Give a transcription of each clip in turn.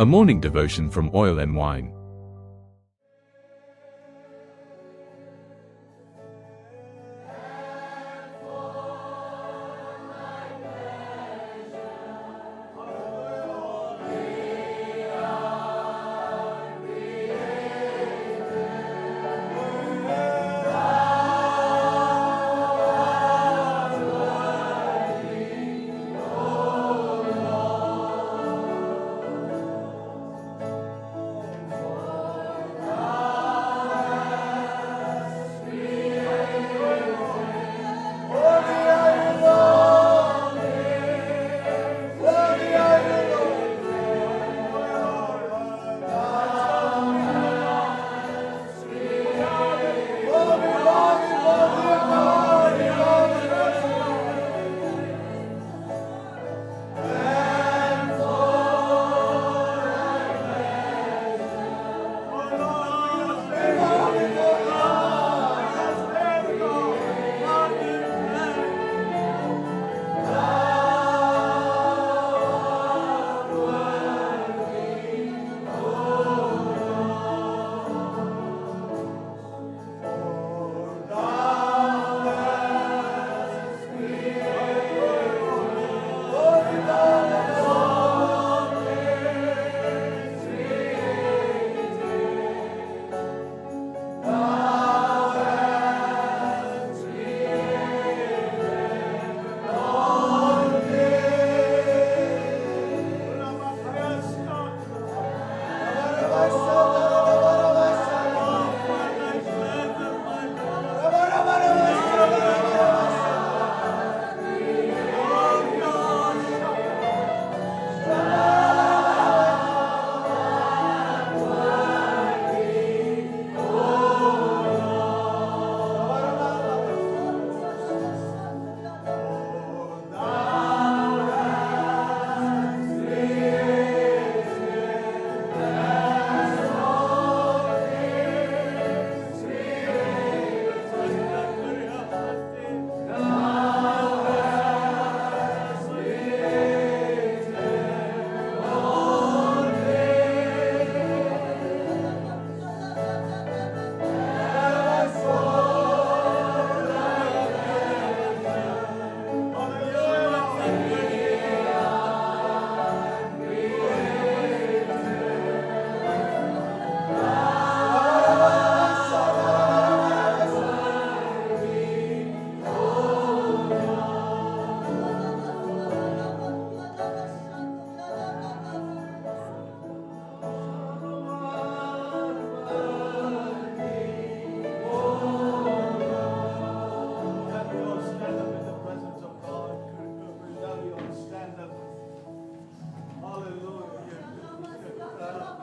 A morning devotion from Oil and Wine.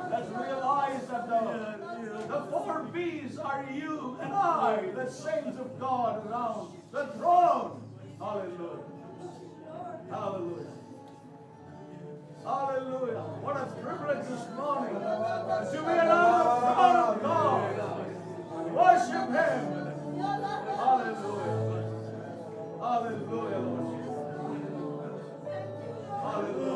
Let's realize that the four B's are you and I, the saints of God around the throne. Hallelujah. Hallelujah. Hallelujah. What a privilege this morning to be around the throne of God. Worship Him. Hallelujah. Hallelujah, Lord Jesus. Hallelujah.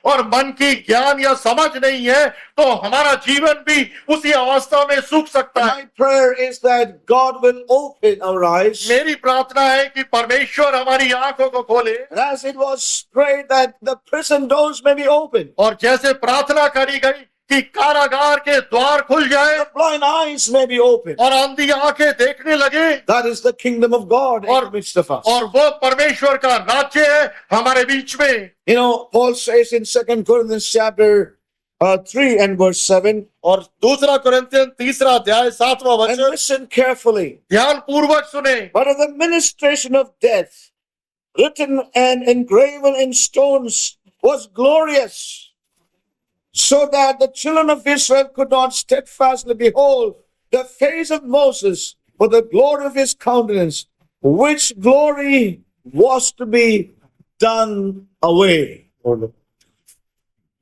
और मन की ज्ञान या समझ नहीं है तो हमारा जीवन भी उसी अवस्था में सूख सकता है। My prayer is that God will open our eyes. मेरी प्रार्थना है कि परमेश्वर हमारी आंखों को खोले। And as it was prayed that the prison doors may be open, और जैसे प्रार्थना करी गई कि कारागार के द्वार खुल जाए, the blind eyes may be open. और अंधी आंखें देखने लगे। That is the kingdom of God in the midst of us. और वो परमेश्वर का राज्य है हमारे बीच में। You know, Paul says in 2 Corinthians chapter 3 and verse 7. और दूसरा कुरिन्थियन 3 अध्याय 7वां And वचन, listen carefully. ध्यान पूर्वक सुने। But of the ministration of death, written and engraven in stones, was glorious, so that the children of Israel could not steadfastly behold the face of Moses, for the glory of his countenance, which glory was to be done away.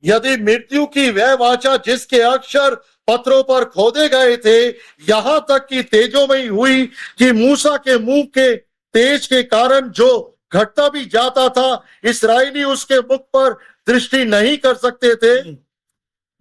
यदि मृत्यु की वह वाचा जिसके अक्षर पत्रों पर खोदे गए थे, यहाँ तक कि तेजोमयी हुई कि मूसा के मुंह के तेज के कारण जो घटता भी जाता था, इस्राएली उसके मुख पर दृष्टि नहीं कर सकते थे,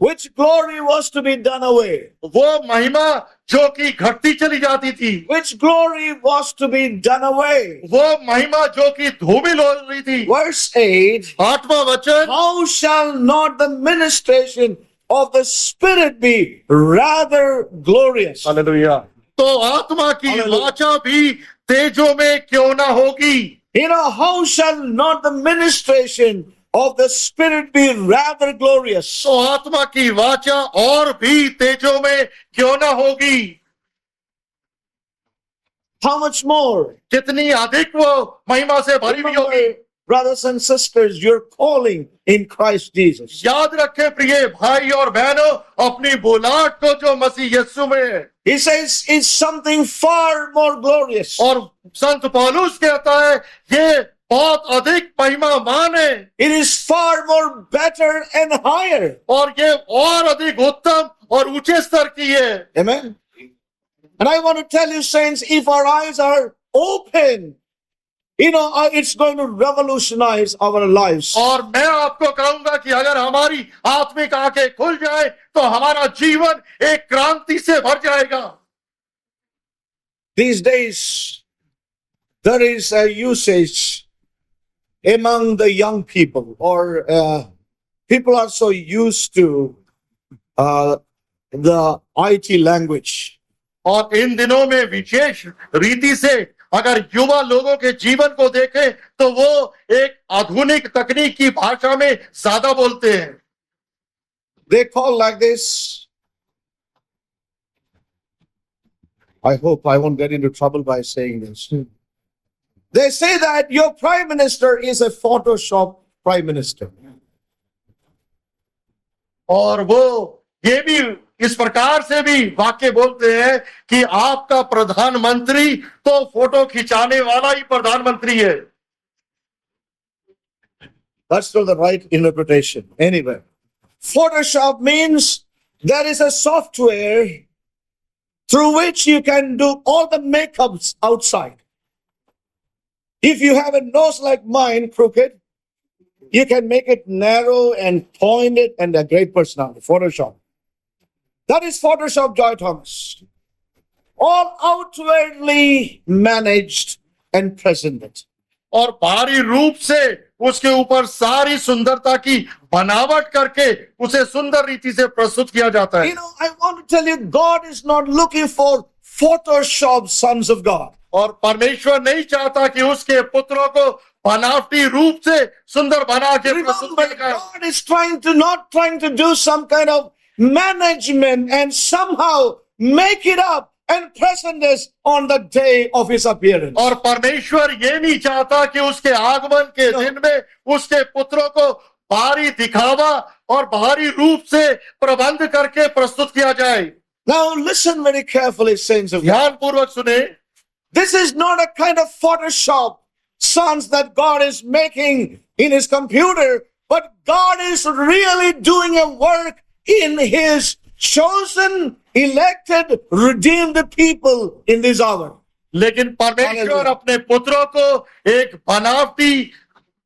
Which glory was to be done away? वो महिमा जो कि घटती चली जाती थी, Which glory was to be done away? वो महिमा जो कि धूमिल हो रही थी। Verse 8, 8वां वचन, how shall not the ministration of the Spirit be rather glorious? Hallelujah. तो आत्मा की हालेलुया। वाचा भी तेजों में क्यों ना होगी? You know, how shall not the ministration of the Spirit be rather glorious? तो आत्मा की वाचा और भी तेजों में क्यों ना होगी? How much more? कितनी अधिक वो महिमा से भरी हुई होगी। Remember, brothers and sisters, your calling in Christ Jesus. याद रखें प्रिय भाई और बहनों, अपनी बुलाहट को जो मसीह यीशु में है। He says it's something far more glorious. और संत पौलुस कहता है ये बहुत अधिक महिमामान है, It is far more better and higher. और ये और अधिक उत्तम और ऊंचे स्तर की है। Amen. And I want to tell you, saints, if our eyes are open, you know, it's going to revolutionize our lives. और मैं आपको कहूंगा कि अगर हमारी आत्मिक आंखें खुल जाए तो हमारा जीवन एक क्रांति से भर जाएगा। These days, there is a usage among the young people, or people are so used to the IT language. और इन दिनों में विशेष रीति से अगर युवा लोगों के जीवन को देखें तो वो एक आधुनिक तकनीक की भाषा में ज्यादा बोलते हैं। They call like this. I hope I won't get into trouble by saying this. They say that your prime minister is a Photoshop prime minister. और वो ये भी इस प्रकार से भी वाक्य बोलते हैं कि आपका प्रधानमंत्री तो फोटो खिंचाने वाला ही प्रधानमंत्री है। That's not the right interpretation. Anyway, Photoshop means there is a software through which you can do all the makeups outside. If you have a nose like mine, crooked, you can make it narrow and pointed and a great personality. Photoshop. That is Photoshop, Joy Thomas. All outwardly managed and presented. और बाहरी रूप से उसके ऊपर सारी सुंदरता की बनावट करके उसे सुंदर रीति से प्रस्तुत किया जाता है। You know, I want to tell you, God is not looking for Photoshop sons of God. और परमेश्वर नहीं चाहता कि उसके पुत्रों को बनावटी रूप से सुंदर बना के प्रस्तुत Remember, किया जाए। God is not trying to do some kind of management and somehow make it up and present this on the day of his appearance. और परमेश्वर ये नहीं चाहता कि उसके आगमन के दिन में उसके पुत्रों को बाहरी दिखावा और बाहरी रूप से प्रबंध करके प्रस्तुत किया जाए। Now listen very carefully, saints of God. ध्यान पूर्वक सुने, This is not a kind of Photoshop sons that God is making in his computer, but God is really doing a work in his chosen, elected, redeemed people in this hour. लेकिन परमेश्वर अपने पुत्रों को एक बनावटी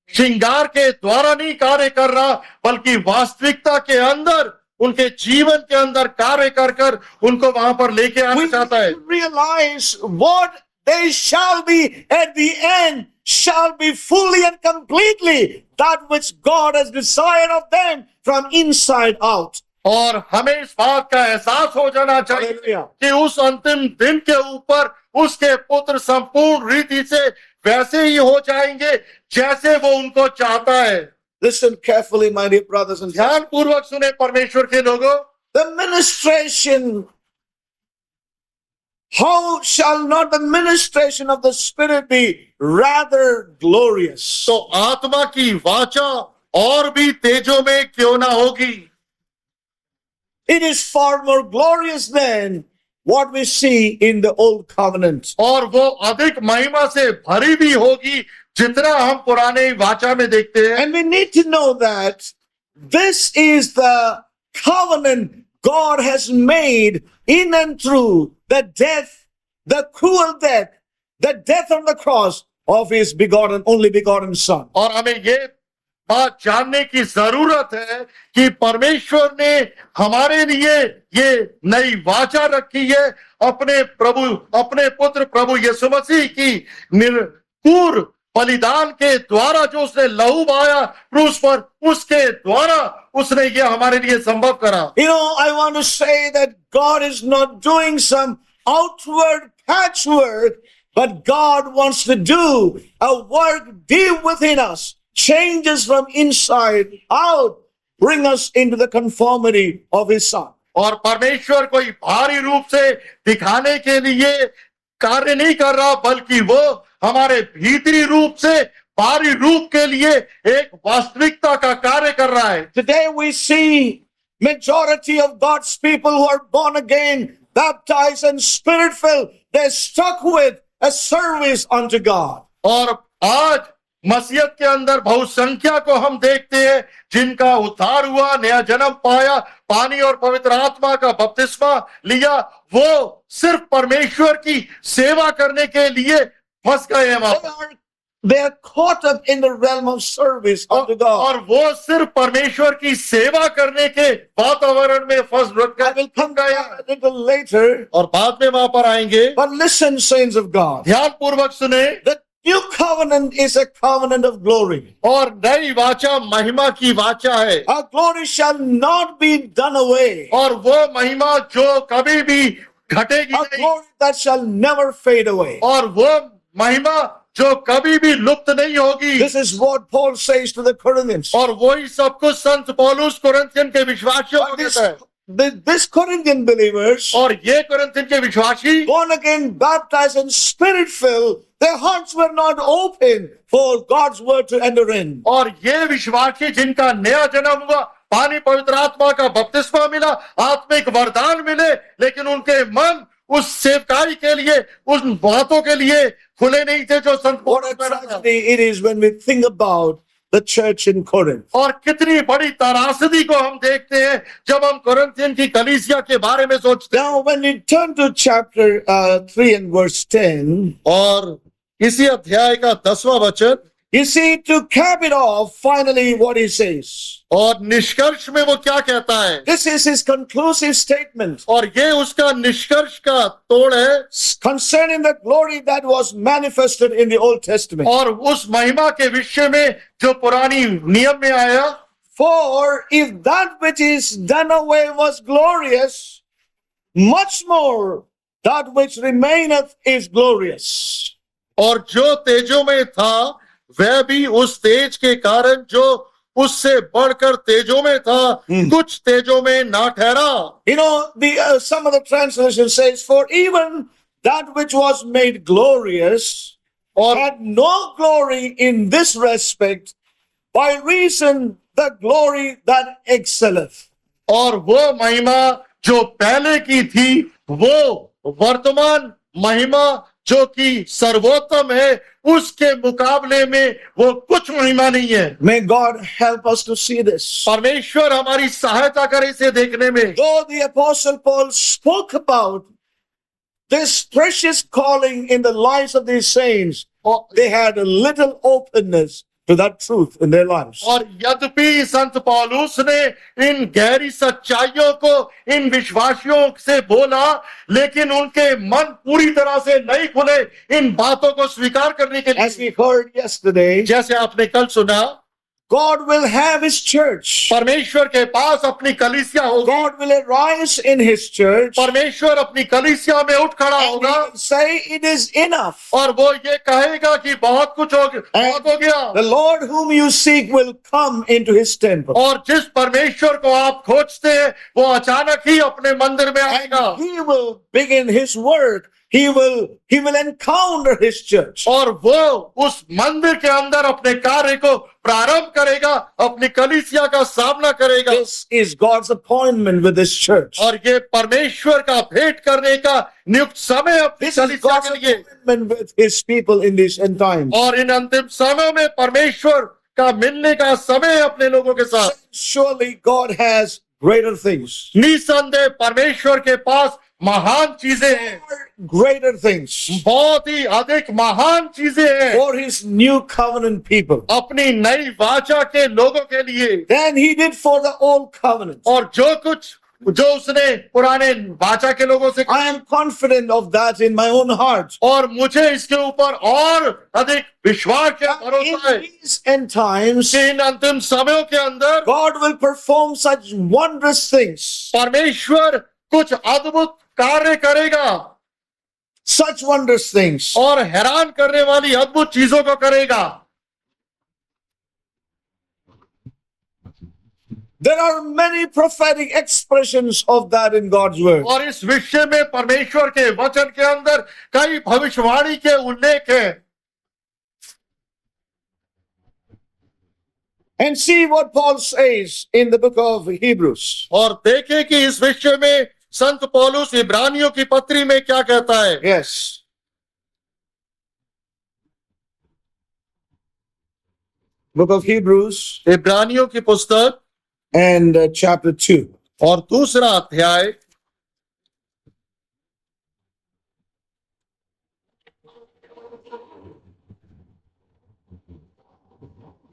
श्रृंगार के द्वारा नहीं कार्य कर रहा, बल्कि वास्तविकता के अंदर उनके जीवन के अंदर कार्य कर कर उनको वहां पर लेके आना We चाहता है। realize what they shall be at the end shall be fully and completely that which God has desired of them from inside out. और हमें इस बात का एहसास हो जाना चाहिए Hallelujah. कि उस अंतिम दिन के ऊपर उसके पुत्र संपूर्ण रीति से वैसे ही हो जाएंगे जैसे वो उनको चाहता है। Listen carefully, my dear brothers and sisters. ध्यान पूर्वक सुने परमेश्वर के लोगों, The ministration, how shall not the ministration of the Spirit be rather glorious? तो आत्मा की वाचा और भी तेजों में क्यों ना होगी? It is far more glorious than what we see in the old covenant. और वो अधिक महिमा से भरी भी होगी जितना हम पुराने वाचा में देखते हैं। And we need to know that this is the covenant God has made in and through the death, the cruel death, the death on the cross of his only begotten Son. और हमें ये बात जानने की जरूरत है कि परमेश्वर ने हमारे लिए ये नई वाचा रखी है अपने पुत्र प्रभु यीशु मसीह की निर्पूर बलिदान के द्वारा, जो उसने लहू बहाया क्रूस पर, उसके द्वारा उसने ये हमारे लिए संभव करा। You know, I want to say that God is not doing some outward patchwork, but God wants to do a work deep within us, change us from inside out, bring us into the conformity of his Son. और परमेश्वर कोई भारी रूप से दिखाने के लिए कार्य नहीं कर रहा, बल्कि वो हमारे भीतरी रूप से बाहरी रूप के लिए एक वास्तविकता का कार्य कर रहा है। Today we see majority of God's people who are born again, baptized and spirit-filled, they're stuck with a service unto God. और आज मसीहत के अंदर बहुसंख्या को हम देखते हैं जिनका उद्धार हुआ, नया जन्म पाया, पानी और पवित्र आत्मा का बपतिस्मा लिया, वो सिर्फ परमेश्वर की सेवा करने के लिए फंस गए हैं। They are caught up in the realm of service unto God. और वो सिर्फ परमेश्वर की सेवा करने के वातावरण में फंस I will come गए back a little later. और बाद में वहां पर आएंगे। But listen, saints of God. ध्यान पूर्वक सुने, The new covenant is a covenant of glory. और नई वाचा महिमा की वाचा है, Our glory shall not be done away. और वो महिमा जो कभी भी घटेगी A नहीं, glory that shall never fade away. और वो महिमा जो कभी भी लुप्त नहीं होगी। This is what Paul says to the Corinthians. और वही सब कुछ संत पौलुस कुरिन्थियन के विश्वासियों को But कहता है। this Corinthian believers, और ये कुरिन्थियन के विश्वासी born again, baptized and spirit filled, their hearts were not open for God's word to enter in. और ये विश्वासी जिनका नया जन्म हुआ, पानी पवित्र आत्मा का बपतिस्मा मिला, आत्मिक वरदान मिले, लेकिन उनके मन उस सेवकाई के लिए, उन बातों के लिए खुले नहीं थे जो संत What a tragedy it is when we think about the church in Corinth. और कितनी बड़ी त्रासदी को हम देखते हैं जब हम कोरिन्थियन की कलीसिया के बारे में सोचते हैं। Now, when we turn to chapter 3 and verse 10, और इसी अध्याय का 10वां वचन, you see, to cap it off, finally what he says. और निष्कर्ष में वो क्या कहता है, This is his conclusive statement और ये उसका निष्कर्ष का तोड़ है concerning the glory that was manifested in the Old Testament. और उस महिमा के विषय में जो पुरानी नियम में आया। For if that which is done away was glorious, much more that which remaineth is glorious. और जो तेजों में था वह भी उस तेज के कारण जो उससे बढ़कर तेजों में था, कुछ तेजों में ना ठहरा। You know, some of the translation says, for even that which was made glorious had no glory in this respect, by reason the glory that excelleth. और वो महिमा जो पहले की थी, वो वर्तमान महिमा जो कि सर्वोत्तम है, उसके मुकाबले में वो कुछ महिमा नहीं है। May God help us to see this. परमेश्वर हमारी सहायता करे इसे देखने में। Though the Apostle Paul spoke about this precious calling in the lives of these saints, they had a little openness to that truth in their lives. और यद्यपि संत पौलुस ने इन गहरी सच्चाइयों को इन विश्वासियों से बोला, लेकिन उनके मन पूरी तरह से नहीं खुले इन बातों को स्वीकार करने के लिए। As we heard yesterday, जैसे आपने कल सुना, God will have his church. परमेश्वर के पास अपनी कलीसिया होगी। God will arise in his church परमेश्वर अपनी कलीसिया में उठ खड़ा and he होगा will say it is enough. और वो ये कहेगा कि बहुत कुछ हो गया। The Lord whom you seek will come into his temple. और जिस परमेश्वर को आप खोजते हैं वो अचानक ही अपने मंदिर में आएगा। And he will begin his work he will encounter his church. और वो उस मंदिर के अंदर अपने कार्य को प्रारंभ करेगा, अपनी कलीसिया का सामना करेगा। This is God's appointment with this church. और ये परमेश्वर का भेंट करने का नियुक्त समय अपनी This is कलीसिया God's के लिए, appointment with his people in these end times. और इन अंतिम समय में परमेश्वर का मिलने का समय है अपने लोगों के साथ। Surely God has greater things. निसंदेह परमेश्वर के पास महान चीजें हैं, Greater things बहुत ही अधिक महान चीजें हैं for his new covenant people अपनी नई वाचा के लोगों के लिए, than he did for the old covenant. और जो उसने पुराने वाचा के लोगों से, I am confident of that in my own heart. और मुझे इसके ऊपर और अधिक विश्वास का In भरोसा है these end times, कि इन अंतिम समयों के अंदर God will perform such wondrous things, परमेश्वर कुछ अद्भुत कार्य करेगा, such wondrous things. और हैरान करने वाली अद्भुत चीजों को करेगा। There are many prophetic expressions of that in God's word. और इस विषय में परमेश्वर के वचन के अंदर कई भविष्यवाणी के उल्लेख हैं। And see what Paul says in the book of Hebrews. और देखें कि इस विषय में संत पौलुस इब्रानियों की पत्री में क्या कहता है। Yes. Book of Hebrews इब्रानियों की पुस्तक and chapter 2. और दूसरा अध्याय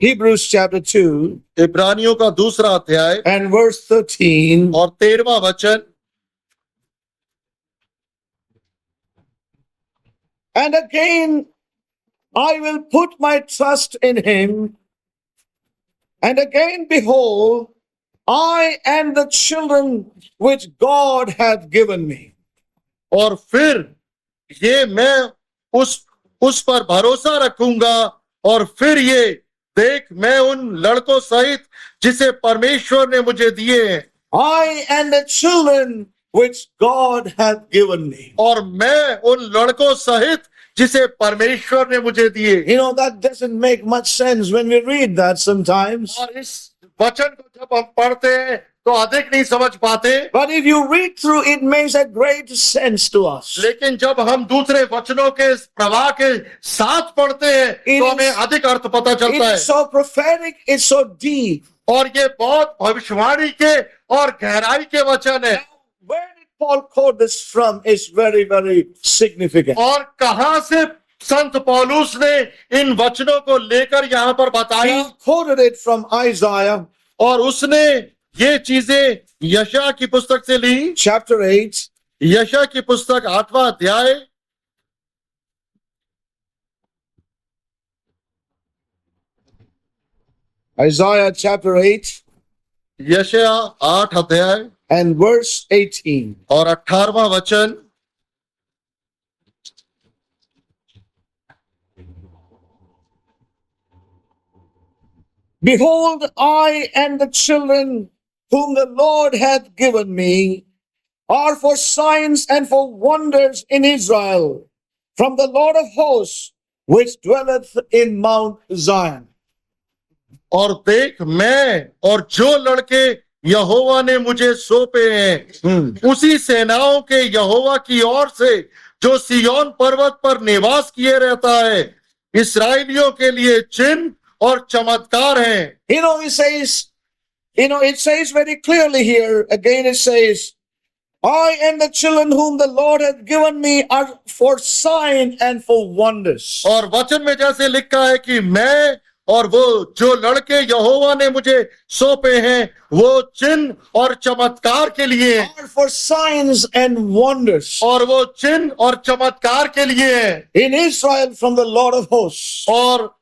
Hebrews chapter 2 इब्रानियों का दूसरा अध्याय and verse 13. और 13वां वचन। And again, I will put my trust in him. And again, behold, I and the children which God hath given me. और फिर ये मैं उस पर भरोसा रखूंगा, और फिर ये देख मैं उन लड़कों सहित जिसे परमेश्वर ने मुझे दिए हैं, I and the children which God hath given me. और मैं उन लड़कों सहित जिसे परमेश्वर ने मुझे दिए। You know, that doesn't make much sense when we read that sometimes. और इस वचन को जब हम पढ़ते हैं तो अधिक नहीं समझ पाते, But if you read through, it makes a great sense to us. लेकिन जब हम दूसरे वचनों के प्रवाह के साथ पढ़ते हैं तो हमें अधिक अर्थ पता चलता है। It's so prophetic, it's so deep. और ये बहुत भविष्यवाणी के और गहराई के वचन है। Where did Paul quote this from is very, very significant. और कहां से संत पौलुस ने इन वचनों को लेकर यहाँ पर बताया, He quoted it from Isaiah और उसने ये चीजें यशा की पुस्तक से ली। chapter 8 यशा की पुस्तक 8वां अध्याय Isaiah chapter 8 यशया 8 अध्याय and verse 18. और 18वां वचन। Behold, I and the children whom the Lord hath given me are for signs and for wonders in Israel from the Lord of hosts, which dwelleth in Mount Zion. और देख मैं और जो लड़के यहोवा ने मुझे सौंपे हैं उसी सेनाओं के यहोवा की ओर से जो सिय्योन पर्वत पर निवास किए रहता है, इस्राएलियों के लिए चिन्ह और चमत्कार हैं। You know, it says very clearly here, again it says, I and the children whom the Lord hath given me are for sign and for wonders. और वचन में जैसे लिखा है कि मैं और वो जो लड़के यहोवा ने मुझे सौंपे हैं वो चिन्ह और चमत्कार के लिए हैं। Are for signs and wonders और वो चिन्ह और चमत्कार के लिए हैं। in Israel from the Lord of hosts. और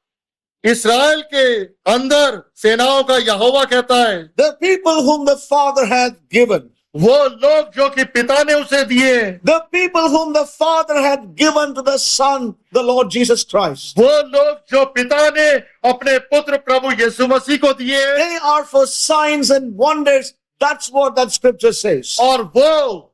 इस्राएल के अंदर सेनाओं का यहोवा कहता है, The people whom the Father hath given. वो लोग जो कि पिता ने उसे दिए, The people whom the Father hath given to the Son, the Lord Jesus Christ. वो लोग जो पिता ने अपने पुत्र प्रभु यीशु मसीह को दिए, They are for signs and wonders. That's what that scripture says. और वो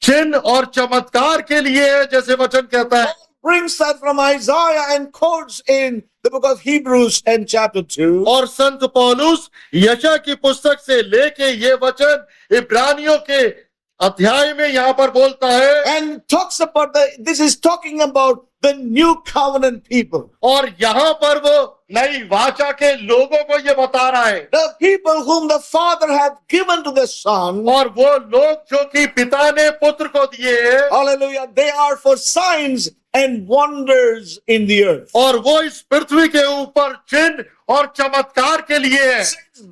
चिन्ह और चमत्कार के लिए है, जैसे वचन कहता है। Brings that from Isaiah and quotes in the book of Hebrews and chapter 2. और संत पौलुस यशा की पुस्तक से लेके ये वचन इब्रानियों के अध्याय में यहाँ पर बोलता है, And talks about this is talking about the new covenant people. और यहाँ पर वो नई वाचा के लोगों को ये बता रहा है, The people whom the Father hath given to the Son. और वो लोग जो कि पिता ने पुत्र को दिए हैं, Hallelujah. They are for signs and wonders in the earth. और वो इस पृथ्वी के ऊपर चिन्ह और चमत्कार के लिए है।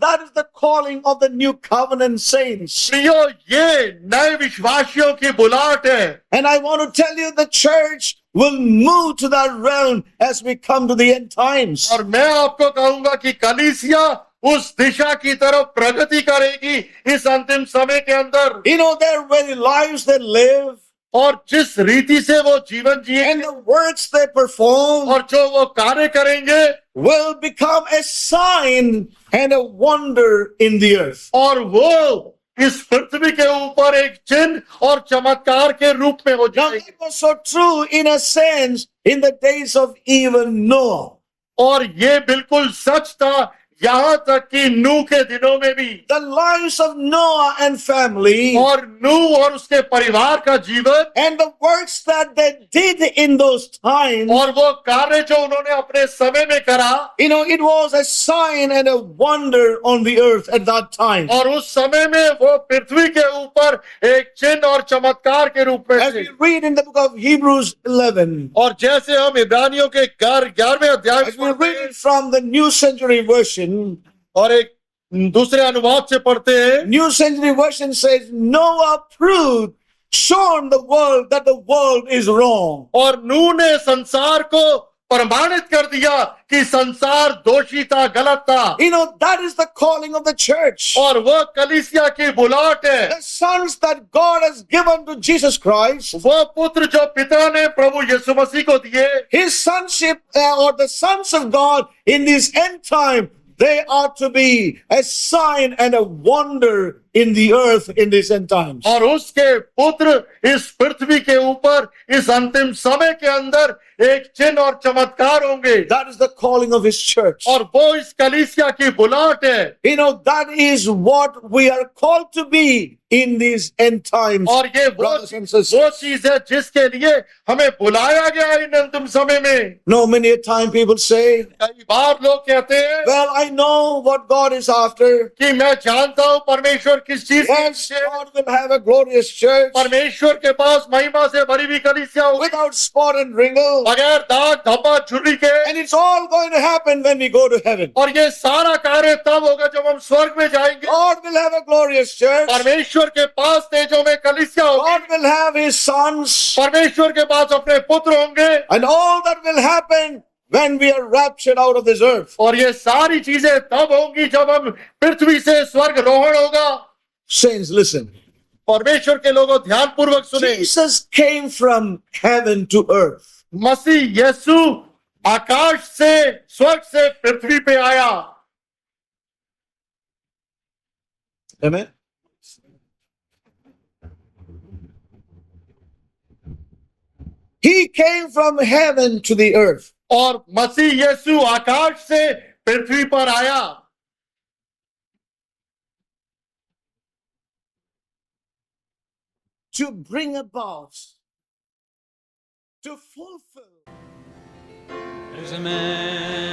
That is the calling of the new covenant saints. प्रियो, ये नए विश्वासियों की बुलाहट है। And I want to tell you the church will move to that realm as we come to the end times. और मैं आपको कहूंगा कि कलीसिया उस दिशा की तरफ प्रगति करेगी इस अंतिम समय के अंदर। You know, their very lives they live और जिस रीति से वो जीवन and जिएंगे the works they perform और जो वो कार्य करेंगे, will become a sign and a wonder in the earth. और वो इस पृथ्वी के ऊपर एक चिन्ह और चमत्कार के रूप में हो Now, जाएगी। it was so true in a sense in the days of even Noah. और ये बिल्कुल सच था यहाँ तक कि नूह के दिनों में भी। The lives of Noah and family और नूह और उसके परिवार का जीवन and the works that they did in those times, और वो कार्य जो उन्होंने अपने समय में करा, you know, it was a sign and a wonder on the earth at that time. और उस समय में वो पृथ्वी के ऊपर एक चिन्ह और चमत्कार के रूप में As थे। we read in the book of Hebrews 11, और जैसे हम इब्रानियों के 11वें अध्याय as we read it from the New Century Version, और एक दूसरे अनुवाद से पढ़ते हैं, New Century Version says, Noah proved, shown the world that the world is wrong. और नूह ने संसार को प्रमाणित कर दिया कि संसार दोषी था, गलत था। You know, that is the calling of the church. और वो कलीसिया की बुलाहट है। The sons that God has given to Jesus Christ, वो पुत्र जो पिता ने प्रभु यीशु मसीह को दिए, his sonship or the sons of God in this end time, they are to be a sign and a wonder in the earth in this end times. और उसके पुत्र इस पृथ्वी के ऊपर इस अंतिम समय के अंदर एक चिन्ह और चमत्कार होंगे। That is the calling of his church. और वो इस कलीसिया की बुलाहट है। You know, that is what we are called to be in these end times. और ये brothers and sisters. वो चीज है जिसके लिए हमें बुलाया गया है इन अंतिम समय में। No, many a time people say, कई बार लोग कहते हैं well, I know what God is after. कि मैं जानता हूँ परमेश्वर किस चीज के Yes, पीछे है। God will have a glorious church परमेश्वर के पास महिमा से भरी हुई कलीसिया होगी, without spot and wrinkle. बगैर दाग धब्बा झुर्री के। And it's all going to happen when we go to heaven. और ये सारा कार्य तब होगा जब हम स्वर्ग में जाएंगे। God will have a glorious church. परमेश्वर के पास तेजों में कलीसिया होगी, God will have his sons. परमेश्वर के पास अपने पुत्र होंगे, And all that will happen when we are raptured out of this earth. और ये सारी चीजें तब होंगी जब हम पृथ्वी से स्वर्ग रोहण होगा। Saints, listen. परमेश्वर के लोगों ध्यान पूर्वक सुने, Jesus came from heaven to earth. मसीह यीशु आकाश से स्वर्ग से पृथ्वी पे आया। Amen. He came from heaven to the earth. और मसीह यीशु आकाश से पृथ्वी पर आया To bring about, to fulfill. There's a man